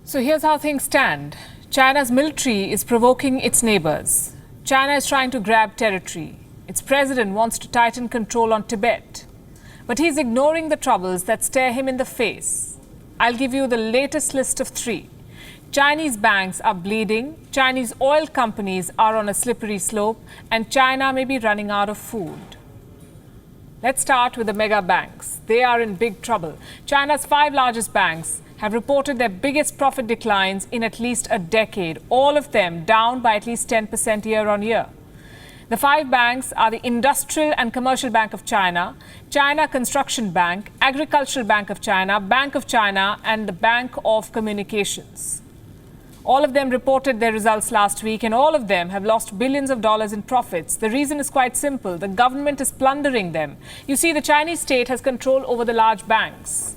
So here's how things stand. China's military is provoking its neighbours. China is trying to grab territory. Its president wants to tighten control on Tibet. But he's ignoring the troubles that stare him in the face. I'll give you the latest list of 3. Chinese banks are bleeding, Chinese oil companies are on a slippery slope, and China may be running out of food. Let's start with the mega banks. They are in big trouble. China's 5 largest banks have reported their biggest profit declines in at least a decade, all of them down by at least 10% year on year. The 5 banks are the Industrial and Commercial Bank of China, China Construction Bank, Agricultural Bank of China, Bank of China, and the Bank of Communications. All of them reported their results last week, and all of them have lost billions of dollars in profits. The reason is quite simple. The government is plundering them. You see, the Chinese state has control over the large banks.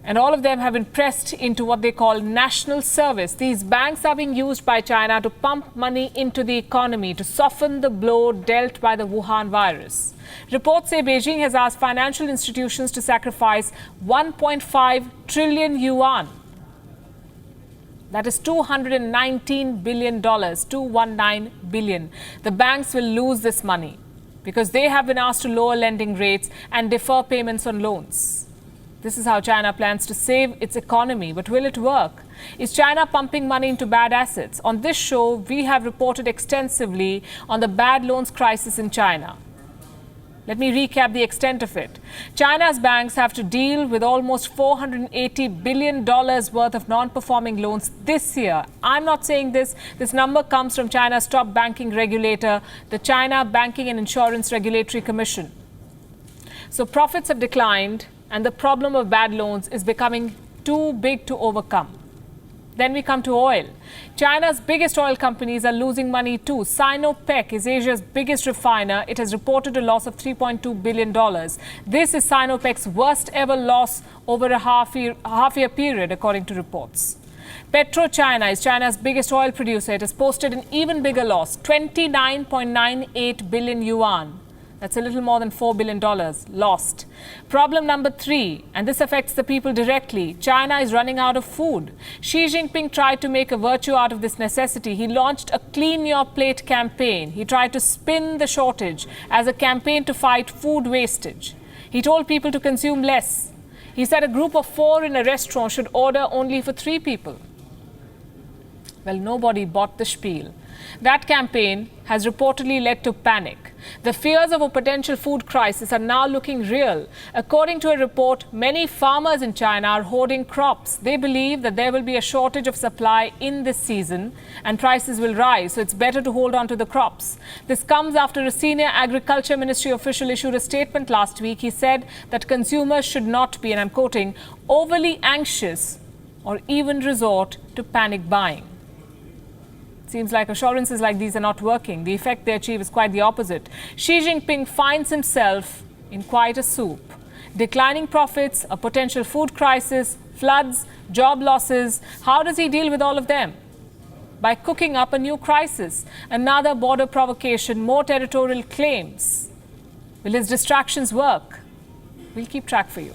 And all of them have been pressed into what they call national service. These banks are being used by China to pump money into the economy, to soften the blow dealt by the Wuhan virus. Reports say Beijing has asked financial institutions to sacrifice 1.5 trillion yuan. That is $219 billion, 219 billion. The banks will lose this money because they have been asked to lower lending rates and defer payments on loans. This is how China plans to save its economy. But will it work? Is China pumping money into bad assets? On this show, we have reported extensively on the bad loans crisis in China. Let me recap the extent of it. China's banks have to deal with almost $480 billion worth of non-performing loans this year. I'm not saying this. This number comes from China's top banking regulator, the China Banking and Insurance Regulatory Commission. So profits have declined, and the problem of bad loans is becoming too big to overcome. Then we come to oil. China's biggest oil companies are losing money too. Sinopec is Asia's biggest refiner. It has reported a loss of $3.2 billion. This is Sinopec's worst ever loss over a half-year period, according to reports. PetroChina is China's biggest oil producer. It has posted an even bigger loss, 29.98 billion yuan. That's a little more than $4 billion lost. Problem number 3, and this affects the people directly. China is running out of food. Xi Jinping tried to make a virtue out of this necessity. He launched a Clean Your Plate campaign. He tried to spin the shortage as a campaign to fight food wastage. He told people to consume less. He said a group of 4 in a restaurant should order only for 3 people. Well, nobody bought the spiel. That campaign has reportedly led to panic. The fears of a potential food crisis are now looking real. According to a report, many farmers in China are hoarding crops. They believe that there will be a shortage of supply in this season and prices will rise, so it's better to hold on to the crops. This comes after a senior agriculture ministry official issued a statement last week. He said that consumers should not be, and I'm quoting, overly anxious or even resort to panic buying. Seems like assurances like these are not working. The effect they achieve is quite the opposite. Xi Jinping finds himself in quite a soup. Declining profits, a potential food crisis, floods, job losses. How does he deal with all of them? By cooking up a new crisis, another border provocation, more territorial claims. Will his distractions work? We'll keep track for you.